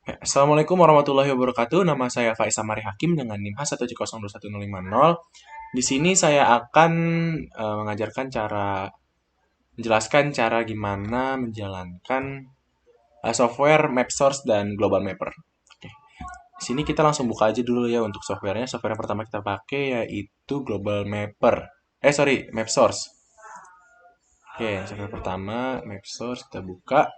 Assalamualaikum warahmatullahi wabarakatuh. Nama saya Faiz Amari Hakim dengan NIM H1021050. Di sini saya akan menjelaskan cara gimana menjalankan software Map Source dan Global Mapper. Oke. Di sini kita langsung buka aja dulu ya untuk softwarenya. Software yang pertama kita pakai yaitu Global Mapper. Map Source. Oke, software pertama Map Source kita buka.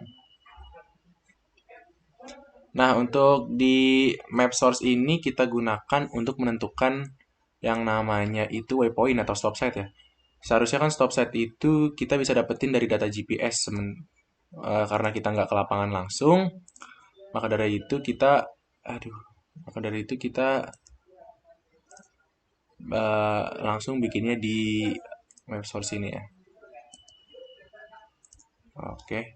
Nah, untuk di map source ini kita gunakan untuk menentukan yang namanya itu waypoint atau stop site ya. Seharusnya kan stop site itu kita bisa dapetin dari data GPS, karena kita nggak ke lapangan langsung, maka dari itu kita, aduh, maka dari itu kita langsung bikinnya di map source ini ya. Oke,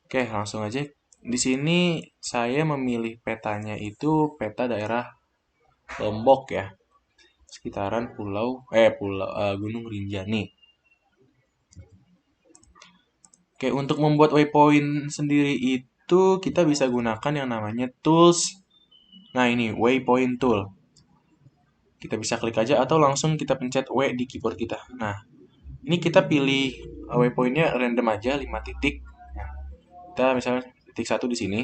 oke, langsung aja. Di sini saya memilih petanya itu peta daerah Lombok ya. Sekitaran Gunung Rinjani. Oke, untuk membuat waypoint sendiri itu kita bisa gunakan yang namanya tools. Nah, ini waypoint tool. Kita bisa klik aja atau langsung kita pencet W di keyboard kita. Nah, ini kita pilih waypointnya random aja 5 titik. Nah, kita misalnya titik 1 di sini.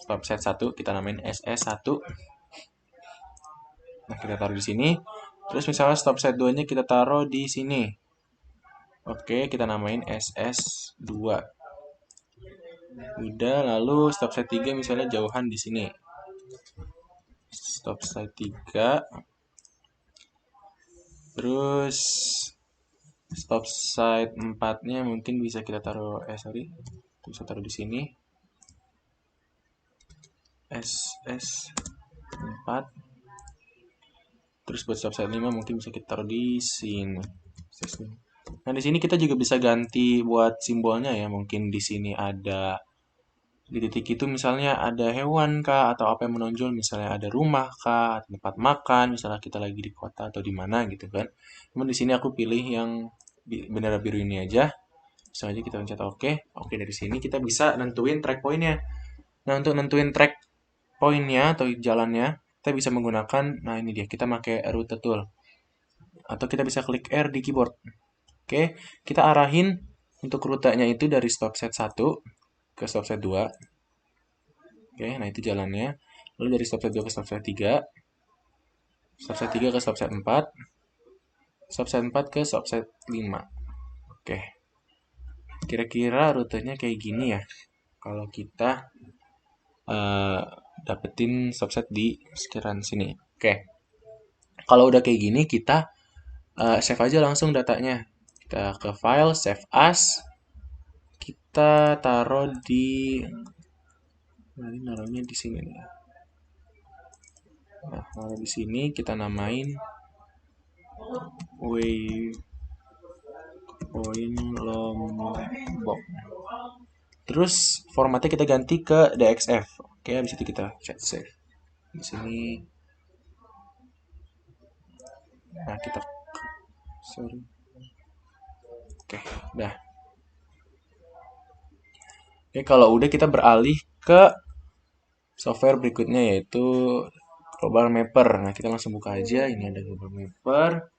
Stop set 1 kita namain SS1. Nah, kita taruh di sini. Terus misalnya stop set 2-nya kita taruh di sini. Oke, kita namain SS2. Udah, lalu stop set 3 misalnya jauhan di sini. Stop set 3. Terus stop site 4-nya mungkin bisa kita taruh bisa taruh di sini. SS4. Terus buat stop site 5 mungkin bisa kita taruh di sini. Nah, di sini kita juga bisa ganti buat simbolnya ya. Mungkin di sini ada di titik itu misalnya ada hewan kah atau apa yang menonjol, misalnya ada rumah kah, tempat makan, misalnya kita lagi di kota atau di mana gitu kan. Cuman di sini aku pilih yang bendera biru ini aja. Langsung aja kita pencet oke. Oke, dari sini kita bisa nentuin track pointnya. Nah, untuk nentuin track pointnya atau jalannya, kita bisa menggunakan, nah ini dia, kita pakai rute tool. Atau kita bisa klik R di keyboard. Oke, kita arahin untuk rutenya itu dari stop set 1 ke stop set 2. Oke, nah itu jalannya. Lalu dari stop set 2 ke stop set 3, stop set 3 ke stop set 4, stop set 4 ke stop set 5. Oke, kira-kira rutenya kayak gini ya. Kalau kita uh, dapetin stop set di sekitaran sini. Oke, kalau udah kayak gini kita save aja langsung datanya. Kita ke file, save as. Kita taruh di, nanti naruhnya di sini nih. Nah, kalau di sini kita namain waypoint Lombok. Terus formatnya kita ganti ke DXF. Oke, habis itu kita save. Di sini, nah kita, sorry. Oke, udah. Oke, kalau udah kita beralih ke software berikutnya yaitu Global Mapper. Nah, kita langsung buka aja. Ini ada Global Mapper.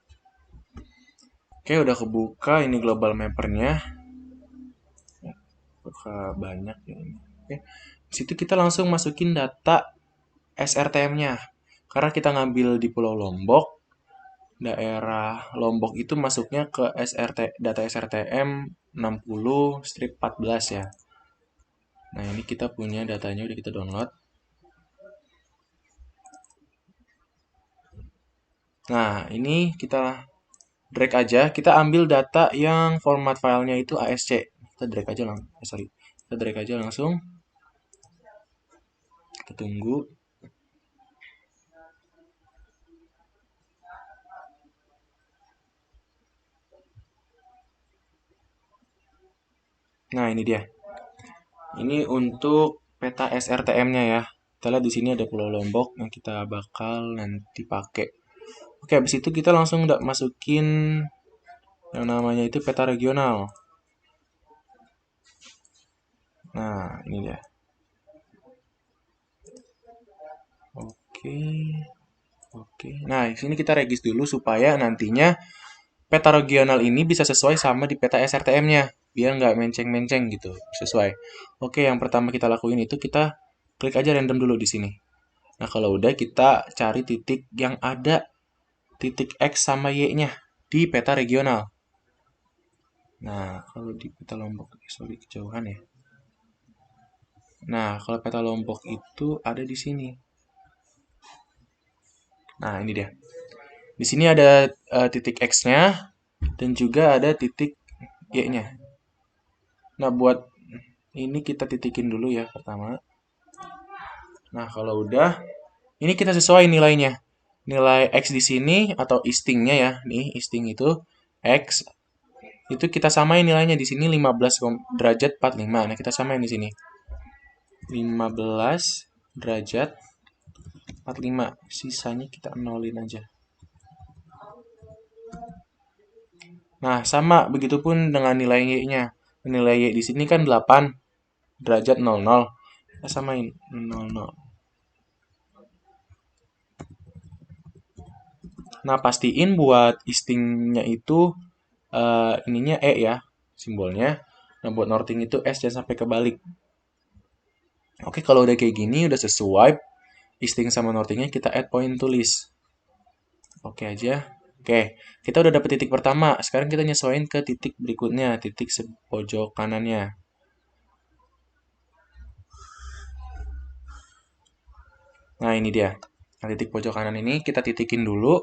Oke, udah kebuka ini Global Mappernya. Buka banyak ya ini. Oke, di situ kita langsung masukin data SRTM-nya. Karena kita ngambil di Pulau Lombok, daerah Lombok itu masuknya ke data SRTM 60/14 ya. Nah, ini kita punya datanya, udah kita download. Nah, ini kita drag aja, kita ambil data yang format filenya itu ASC. Kita drag aja Kita drag aja langsung. Kita tunggu. Nah, ini dia. Ini untuk peta SRTM-nya ya. Kita lihat di sini ada Pulau Lombok yang kita bakal nanti pakai. Oke, habis itu kita langsung masukin yang namanya itu peta regional. Nah, ini dia. Oke. Oke. Nah, di sini kita regis dulu supaya nantinya peta regional ini bisa sesuai sama di peta SRTM-nya. Biar nggak menceng-menceng gitu. Sesuai. Oke, yang pertama kita lakuin itu kita klik aja random dulu di sini. Nah, kalau udah kita cari titik yang ada titik X sama Y-nya di peta regional. Nah, kalau di peta Lombok, sorry kejauhan ya. Nah, kalau peta Lombok itu ada di sini. Nah, ini dia. Di sini ada titik X-nya dan juga ada titik Y-nya. Nah, buat ini kita titikin dulu ya pertama. Nah, kalau udah, ini kita sesuai nilainya. Nilai X di sini atau istingnya ya, nih isting itu X itu kita samain nilainya di sini 15 derajat 45. Nah, kita samain di sini. 15 derajat 45. Sisanya kita nolin aja. Nah, sama begitupun dengan nilai Y-nya. Nilai Y di sini kan 8 derajat 00. Kita samain 00. Nah, pastiin buat istingnya itu ininya E ya, simbolnya. Nah, buat norting itu S, jangan sampai kebalik. Oke, kalau udah kayak gini, udah sesuai isting sama nortingnya, kita add point tulis. Oke aja. Oke, kita udah dapet titik pertama. Sekarang kita nyesuaiin ke titik berikutnya, titik pojok kanannya. Nah, ini dia. Nah, titik pojok kanan ini kita titikin dulu.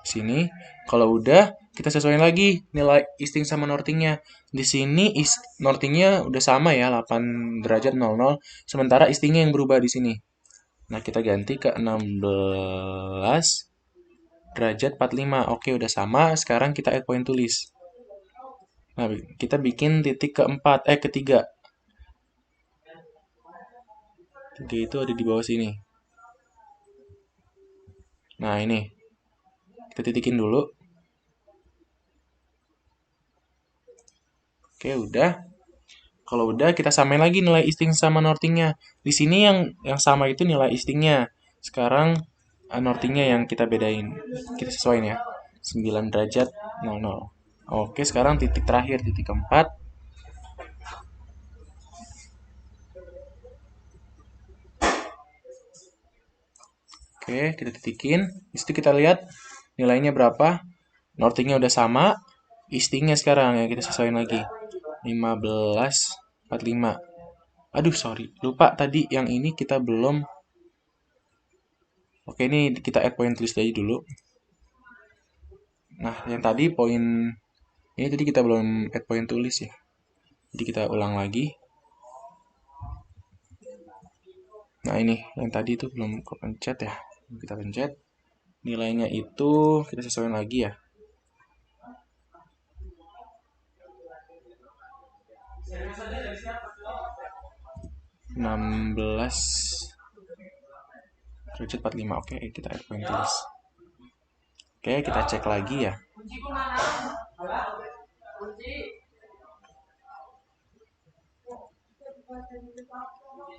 Sini. Kalau udah, kita sesuaiin lagi nilai isting sama nortingnya. Di sini nortingnya udah sama ya, 8 derajat 00. Sementara istingnya yang berubah di sini. Nah, kita ganti ke 16 derajat 45. Oke, udah sama. Sekarang kita add point tulis. Nah, kita bikin titik keempat, ketiga. Tiga itu ada di bawah sini. Nah, ini. Kita titikin dulu. Oke, udah. Kalau udah, kita samain lagi nilai isting sama nortingnya. Di sini yang sama itu nilai istingnya. Sekarang nortingnya yang kita bedain. Kita sesuaiin ya. 9 derajat 00. Oke, sekarang titik terakhir, titik keempat. Oke, kita titikin. Di situ kita lihat nilainya berapa. Nortingnya udah sama. Istingnya sekarang ya kita sesuaiin lagi. 1545. Aduh, sorry. Lupa tadi yang ini kita belum. Oke, ini kita add point tulis aja dulu. Nah, yang tadi poin ini tadi kita belum add point tulis ya. Jadi kita ulang lagi. Nah, ini yang tadi itu belum kepencet ya. Kita pencet. Nilainya itu kita sesuaikan lagi ya. 16 derajat 45. Oke, kita add point tulis. Oke, kita cek lagi ya.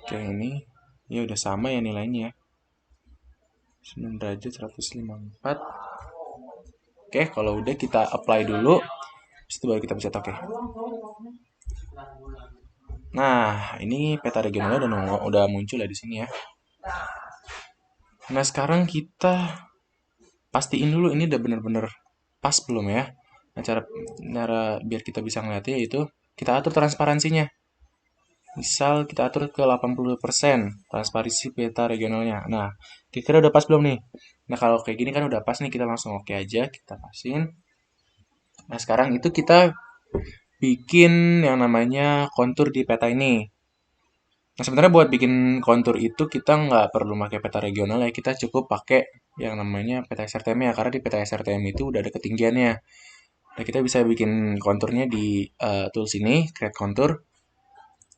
Oke, ini ya udah sama ya nilainya ya. 9 derajat 154. Oke, kalau udah kita apply dulu. Habis itu baru kita pencet oke. Nah, ini peta regionalnya udah muncul ya di sini ya. Nah, sekarang kita pastiin dulu ini udah bener-bener pas belum ya. Nah, cara biar kita bisa ngeliatnya itu kita atur transparansinya. Misal kita atur ke 80% transparansi peta regionalnya. Nah, kira-kira udah pas belum nih? Nah, kalau kayak gini kan udah pas nih, kita langsung oke aja, kita pasin. Nah, sekarang itu kita bikin yang namanya kontur di peta ini. Nah, sebenarnya buat bikin kontur itu kita nggak perlu pakai peta regional ya, kita cukup pakai yang namanya peta SRTM ya, karena di peta SRTM itu udah ada ketinggiannya. Nah, kita bisa bikin konturnya di tools ini, create contour.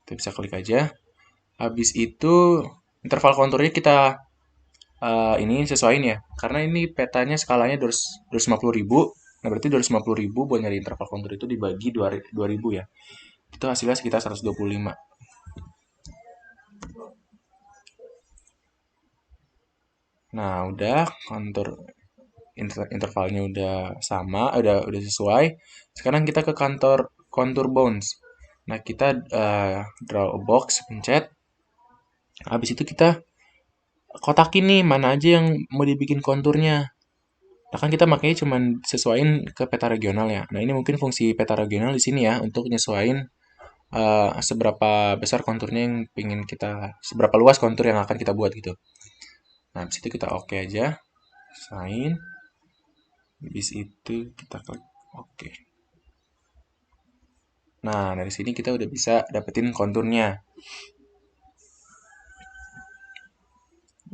Kita bisa klik aja. Habis itu interval konturnya kita ini sesuaiin ya, karena ini petanya skalanya 250.000. Nah, berarti 250.000 buat nyari interval kontur itu dibagi 2.000 ya. Itu hasilnya sekitar 125. Nah, udah kontur intervalnya udah sama, udah sesuai. Sekarang kita ke kantor contour bounds. Nah, kita draw a box, pencet. Habis itu kita kotakin nih mana aja yang mau dibikin konturnya. Nah, kan kita makanya cuma sesuaiin ke peta regional ya. Nah, ini mungkin fungsi peta regional di sini ya untuk nyesuaiin seberapa besar konturnya yang pingin kita, seberapa luas kontur yang akan kita buat gitu. Nah, habis itu kita oke aja, sign. Habis itu kita klik oke. Nah, dari sini kita udah bisa dapetin konturnya.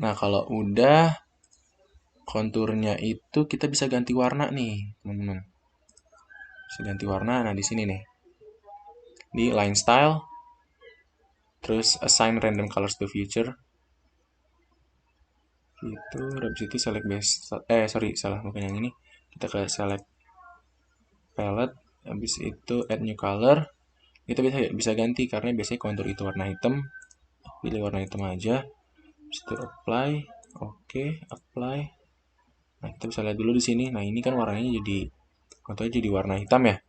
Nah, kalau udah konturnya itu kita bisa ganti warna nih, teman-teman. Bisa ganti warna. Nah, di sini nih. Di line style, terus assign random colors to feature. Itu, habis itu select base. Sorry, salah bukan yang ini. Kita ke select palette, habis itu add new color. Kita bisa ganti karena biasanya kontur itu warna hitam. Pilih warna hitam aja. Habis itu apply, oke, apply. Nah, kita bisa lihat dulu di sini. Nah, ini kan warnanya jadi konturnya jadi warna hitam ya.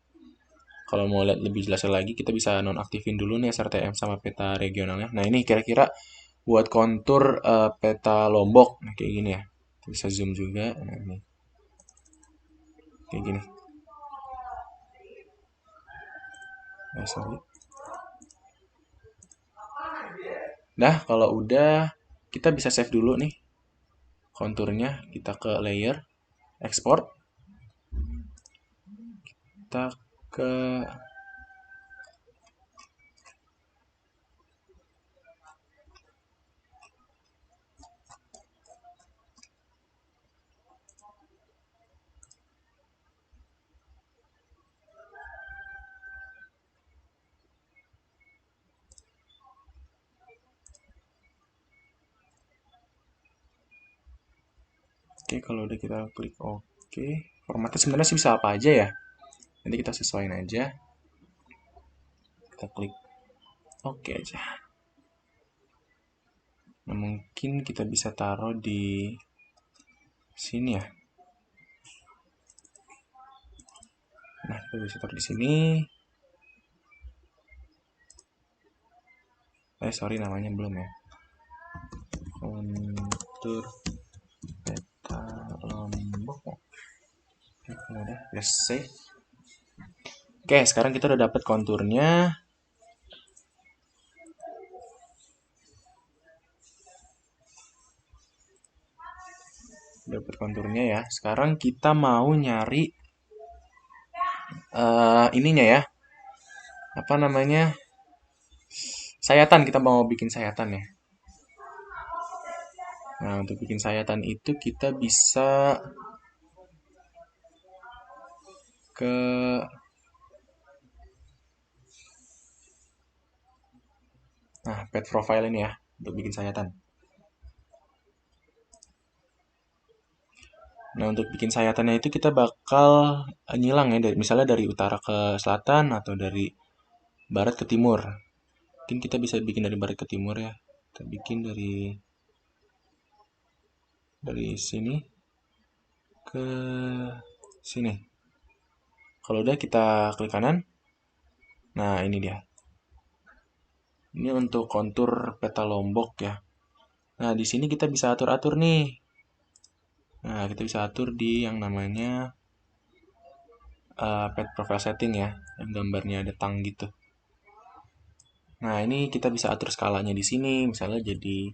Kalau mau lihat lebih jelasnya lagi, kita bisa nonaktifin dulu nih SRTM sama peta regionalnya. Nah, ini kira-kira buat kontur peta Lombok. Nah, kayak gini ya. Bisa zoom juga. Nah, ini. Kayak gini. Sorry. Nah, kalau udah, kita bisa save dulu nih konturnya. Kita ke layer, export. Kita ke Oke, kalau udah kita klik oke. Formatnya sebenarnya sih bisa apa aja ya. Nanti kita sesuaiin aja. Kita klik oke aja. Nah, mungkin kita bisa taruh di sini ya. Nah, kita bisa taruh di sini. Sorry namanya belum ya. Kontur peta Lombok. Udah, let's save. Oke, sekarang kita udah dapet konturnya. Dapat konturnya ya. Sekarang kita mau nyari ininya ya. Apa namanya? Sayatan, kita mau bikin sayatan ya. Nah, untuk bikin sayatan itu kita bisa ke pet profile ini ya untuk bikin sayatan. Nah, untuk bikin sayatannya itu kita bakal nyilang ya dari misalnya dari utara ke selatan atau dari barat ke timur. Mungkin kita bisa bikin dari barat ke timur ya. Kita bikin dari sini ke sini. Kalau udah kita klik kanan. Nah, ini dia. Ini untuk kontur peta Lombok ya. Nah, di sini kita bisa atur-atur nih. Nah, kita bisa atur di yang namanya pet profile setting ya, yang gambarnya ada tang gitu. Nah, ini kita bisa atur skalanya di sini, misalnya jadi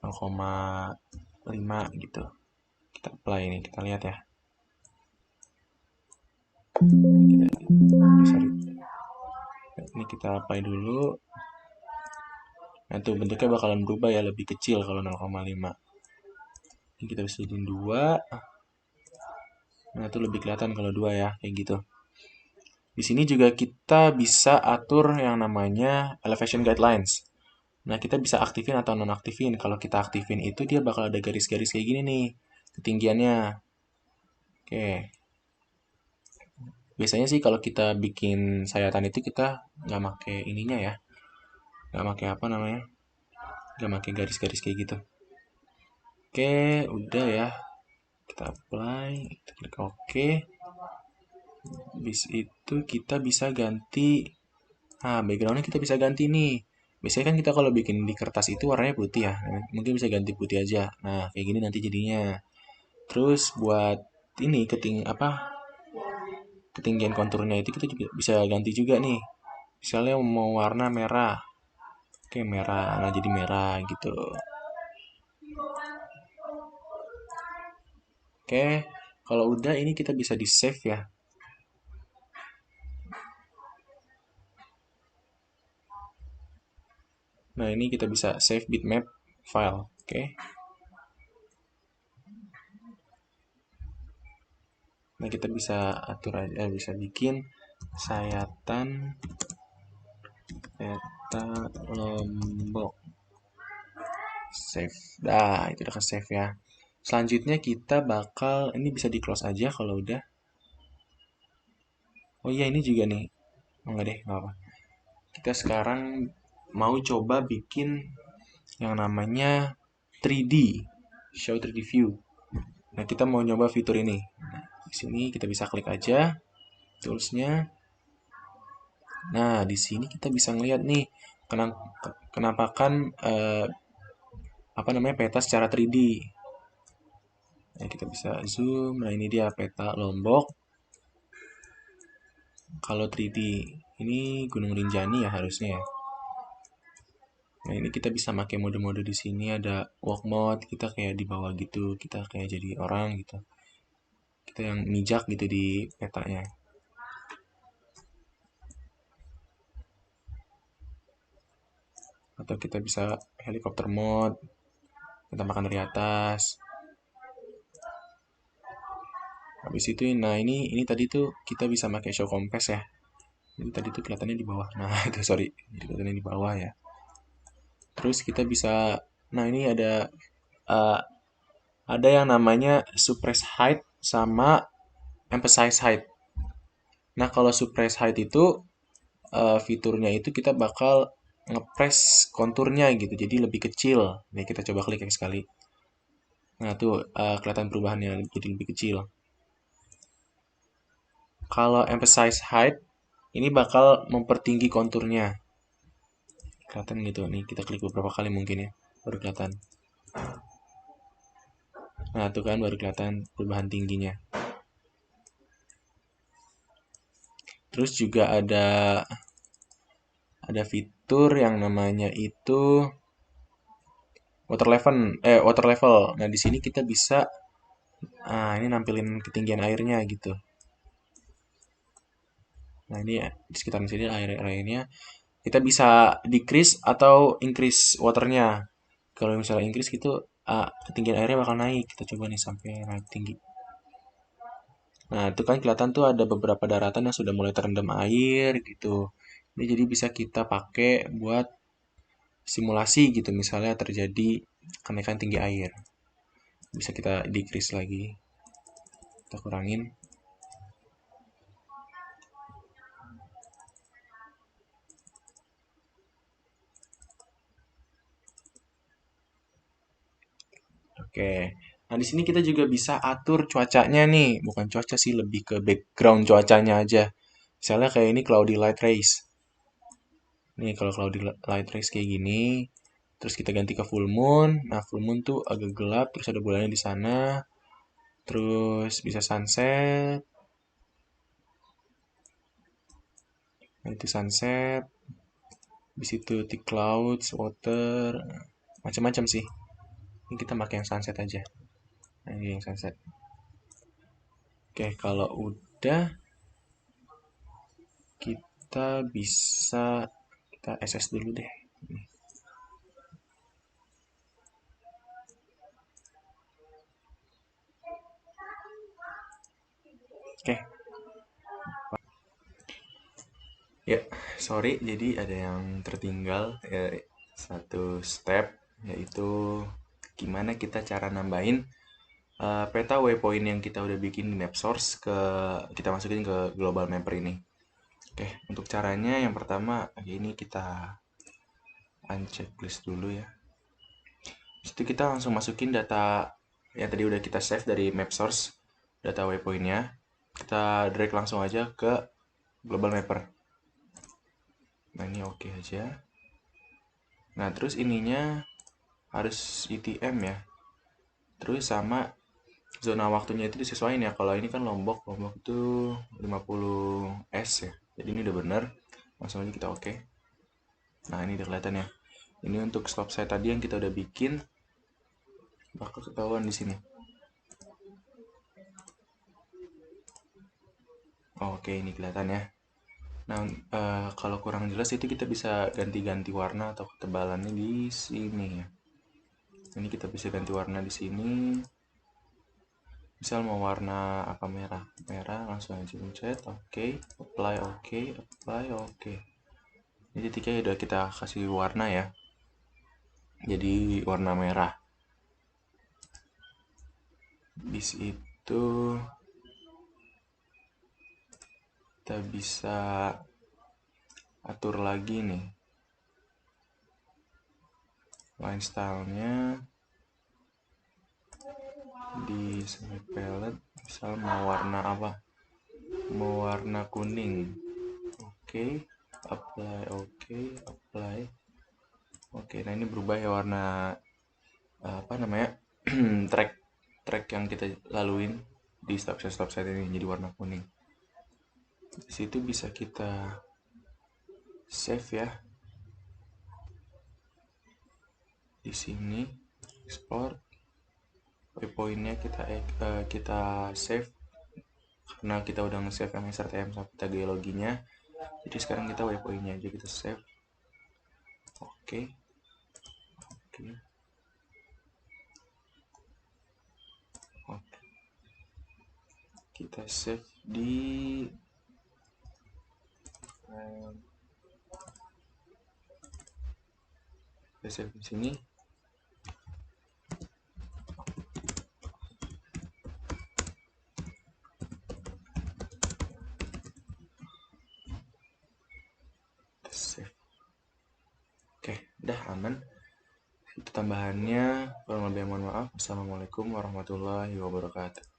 0,5 gitu. Kita apply nih, kita lihat ya. Ini kita apply dulu. Nah, itu bentuknya bakalan berubah ya, lebih kecil kalau 0,5. Ini kita bisa jadiin 2. Nah, itu lebih kelihatan kalau 2 ya, kayak gitu. Di sini juga kita bisa atur yang namanya elevation guidelines. Nah, kita bisa aktifin atau nonaktifin. Kalau kita aktifin itu dia bakal ada garis-garis kayak gini nih, ketinggiannya. Oke. biasanya sih kalau kita bikin sayatan itu kita nggak pakai ininya ya, nggak pakai apa namanya, nggak pakai garis-garis kayak gitu. Oke, udah ya, kita apply, kita klik OK. Habis itu kita bisa ganti, backgroundnya kita bisa ganti nih. Biasanya kan kita kalau bikin di kertas itu warnanya putih ya, nah, mungkin bisa ganti putih aja. Nah, kayak gini nanti jadinya. Terus buat ini ketinggian konturnya itu kita juga bisa ganti juga nih. Misalnya mau warna merah, oke merah, nah jadi merah gitu. Oke, kalau udah ini kita bisa di save ya. Nah ini kita bisa save bitmap file, oke. Nah kita bisa atur aja, bisa bikin sayatan peta Lombok. Save. Dah, itu udah ke save ya. Selanjutnya kita bakal, ini bisa di close aja kalau udah. Oh iya ini juga nih. Oh, enggak deh, nggak apa. Kita sekarang mau coba bikin yang namanya 3D, show 3D view. Nah, kita mau nyoba fitur ini. Nah, di sini kita bisa klik aja toolsnya. Nah, di sini kita bisa ngeliat nih kenampakan apa namanya peta secara 3D. Nah, kita bisa zoom. Nah, ini dia peta Lombok. Kalau 3D ini Gunung Rinjani ya harusnya ya. Nah, ini kita bisa pakai mode-mode di sini ada walk mode, kita kayak di bawah gitu, kita kayak jadi orang gitu. Kita yang mijak gitu di petanya. Atau kita bisa helikopter mode, kita makan dari atas. Habis itu, nah ini tadi tuh kita bisa pakai show compass ya. Jadi tadi tuh kelihatannya di bawah. Nah itu sorry, jadi kelihatannya di bawah ya. Terus kita bisa, nah ini uh, ada yang namanya suppress height sama emphasize height. Nah kalau suppress height itu fiturnya itu kita bakal ngepres konturnya gitu, jadi lebih kecil. Nih kita coba klik ya sekali. Nah tuh kelihatan perubahannya jadi lebih kecil. Kalau emphasize height ini bakal mempertinggi konturnya. Kelihatan gitu. Nih kita klik beberapa kali mungkin ya, baru kelihatan. Nah tuh kan baru kelihatan perubahan tingginya. Terus juga ada fitur yang namanya itu water level. Nah di sini kita bisa ini nampilin ketinggian airnya gitu. Nah ini ya, di sekitaran sini airnya kita bisa decrease atau increase waternya. Kalau misalnya increase gitu ketinggian airnya bakal naik. Kita coba nih sampai naik tinggi. Nah itu kan kelihatan tuh ada beberapa daratan yang sudah mulai terendam air gitu. Ini jadi bisa kita pakai buat simulasi gitu. Misalnya terjadi kenaikan tinggi air. Bisa kita decrease lagi. Kita kurangin. Oke. Nah, di sini kita juga bisa atur cuacanya nih. Bukan cuaca sih, lebih ke background cuacanya aja. Misalnya kayak ini cloudy light rays. Nih, kalau cloudy light rays kayak gini, terus kita ganti ke full moon. Nah, full moon tuh agak gelap, terus ada bulannya di sana. Terus bisa sunset. Nah, itu sunset. Di situ thick clouds, water, macam-macam sih. Ini kita pakai yang sunset aja. Nah, ini yang sunset. Oke, kalau udah kita bisa kita SS dulu deh. Oke, ya sorry jadi ada yang tertinggal satu step, yaitu gimana kita cara nambahin peta waypoint yang kita udah bikin di map source kita masukin ke global mapper ini. Oke, untuk caranya yang pertama ini kita unchecklist dulu ya. Situ kita langsung masukin data yang tadi udah kita save dari map source, data waypointnya. Kita drag langsung aja ke global mapper. Nah ini oke aja. Nah terus ininya harus ETM ya. Terus sama zona waktunya itu disesuaikan ya. Kalau ini kan Lombok itu 50 S ya. Jadi ini udah bener. Langsung aja kita oke. Nah ini udah kelihatan ya. Ini untuk stop set tadi yang kita udah bikin bakal ketahuan di sini. Oke, ini kelihatan ya. Nah, kalau kurang jelas itu kita bisa ganti-ganti warna atau ketebalannya di sini ya. Ini kita bisa ganti warna di sini. Misal mau warna apa, merah. Merah langsung aja pencet oke, apply oke, apply oke. Ini ketika udah kita kasih warna ya. Jadi warna merah. Di situ kita bisa atur lagi nih line stylenya di select palette. Misal mau warna apa, mau warna kuning, oke, apply oke, apply oke. Nah ini berubah ya warna apa namanya track track yang kita laluin di stop set ini jadi warna kuning. Di situ bisa kita save ya. Di sini export waypointnya kita save karena kita udah nge-save yang SRTM sampai tag loginya. Jadi sekarang kita waypointnya aja kita save. Oke. Oke. Oke. Kita save di kita save di sini. Kita save. Oke, udah aman. Itu tambahannya. Kurang lebih mohon maaf. Assalamualaikum warahmatullahi wabarakatuh.